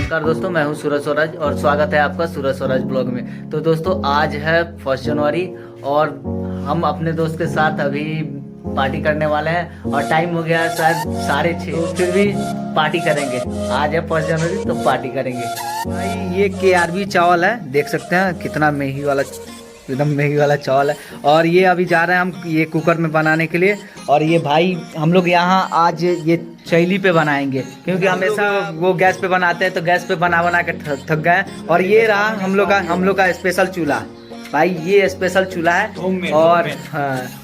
नमस्कार दोस्तों, मैं हूं सूरज स्वराज और स्वागत है आपका सूरज स्वराज ब्लॉग में। तो दोस्तों आज है 1 जनवरी और हम अपने दोस्त के साथ अभी पार्टी करने वाले हैं और टाइम हो गया है शायद 6:30, फिर भी पार्टी करेंगे। आज है 1 जनवरी तो पार्टी करेंगे। भाई ये KRB चावल है, देख सकते हैं कितना मेही वाला, एकदम मेही वाला चावल है। और ये अभी जा रहे हैं हम ये कुकर में बनाने के लिए। और ये भाई हम लोग यहाँ आज ये चैली पे बनाएंगे क्योंकि हमेशा वो गैस पे बनाते हैं, तो गैस पे बना बना के थक गए। और ये रहा हम लोग का स्पेशल चूल्हा। भाई ये स्पेशल चूल्हा है और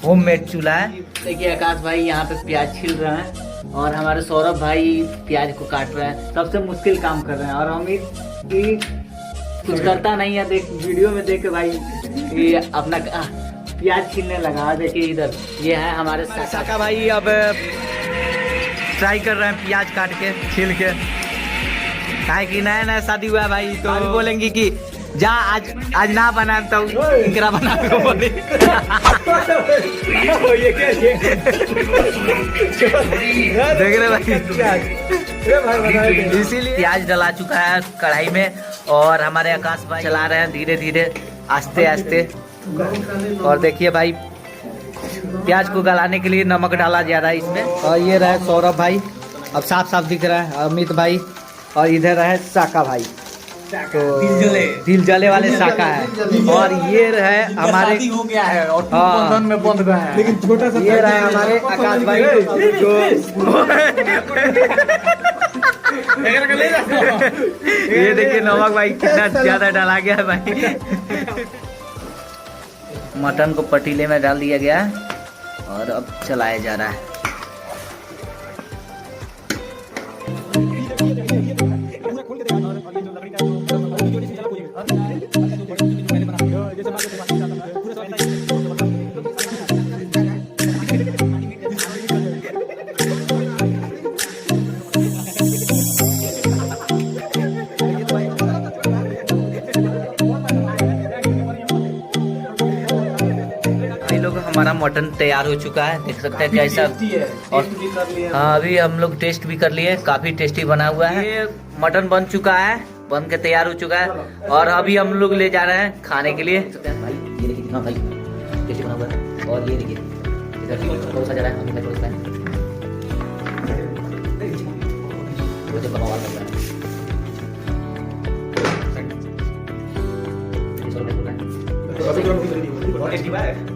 होममेड चूल्हा है। देखिए आकाश भाई यहाँ पे प्याज छील रहे हैं और हमारे सौरभ भाई प्याज को काट रहे हैं। सबसे मुश्किल काम कर रहे हैं और अमित कुछ करता नहीं है। देख वीडियो में देख भाई ये अपना प्याज छीलने लगा। देखिए इधर ये है हमारे साका भाई, अब ट्राई कर रहे हैं प्याज काट के छील के। काहे कि नया नया शादी हुआ है भाई, तो बोलेंगे कि जा आज ना बना तो इकरा बना के बोले। देख रहे भाई, इसीलिए प्याज डला चुका है कढ़ाई में और हमारे आकाश भाई चला रहे हैं धीरे धीरे आस्ते आस्ते। और देखिए भाई प्याज को गलाने के लिए नमक डाला जा रहा है इसमें। और ये रहे सौरभ भाई, अब साफ साफ दिख रहा है अमित भाई। और इधर है साका भाई, तो दिल जले वाले साका है। और ये रहे हमारे हो गया है और हाँ में बंध गए हैं, लेकिन छोटा सा ये रहे हमारे आकाश भाई जो ये देखिए नमक भाई कितना ज्यादा डाला गया है भाई। मटन को पतीले में डाल दिया गया है और अब चलाया जा रहा है। हमारा मटन तैयार हो चुका है, देख सकते हैं कैसा। और हाँ अभी हम लोग टेस्ट भी कर लिए, काफी टेस्टी बना हुआ है। ये मटन बन चुका है, बन के तैयार हो चुका है और अभी हम लोग ले जा रहे हैं खाने के लिए। भाई ये देखिए कितना भाई टेस्टी बना हुआ है। और ये देखिए इधर परोसा जा रहा है, हमें परोसना है। वो जब बवाल कर रहा है बहुत टेस्टी है।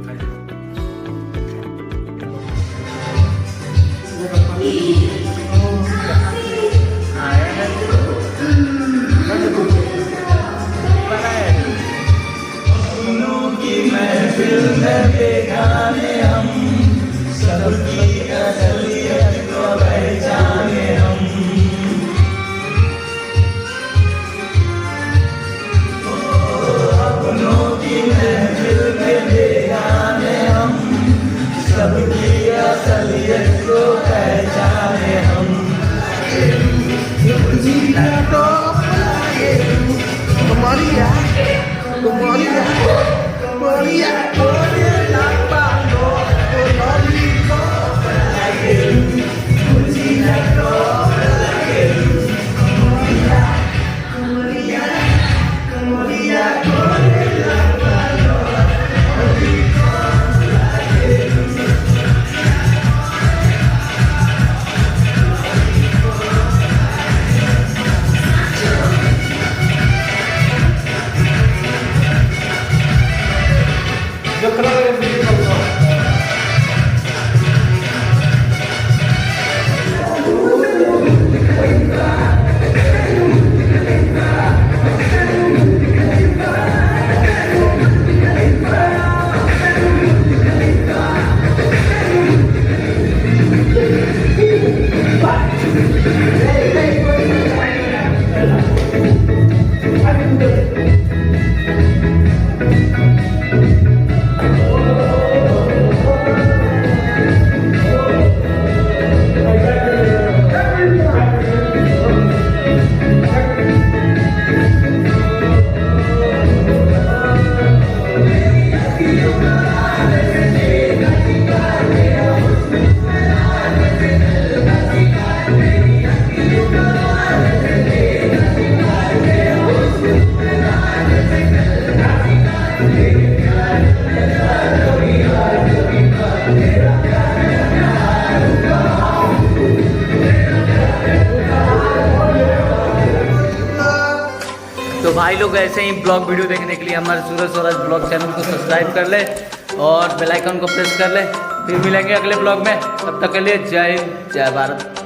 भाई लोग ऐसे ही ब्लॉग वीडियो देखने के लिए हमारे सूरज स्वराज ब्लॉग चैनल को सब्सक्राइब कर ले और बेल आइकन को प्रेस कर ले। फिर मिलेंगे अगले ब्लॉग में, तब तक के लिए जय हिंद जय भारत।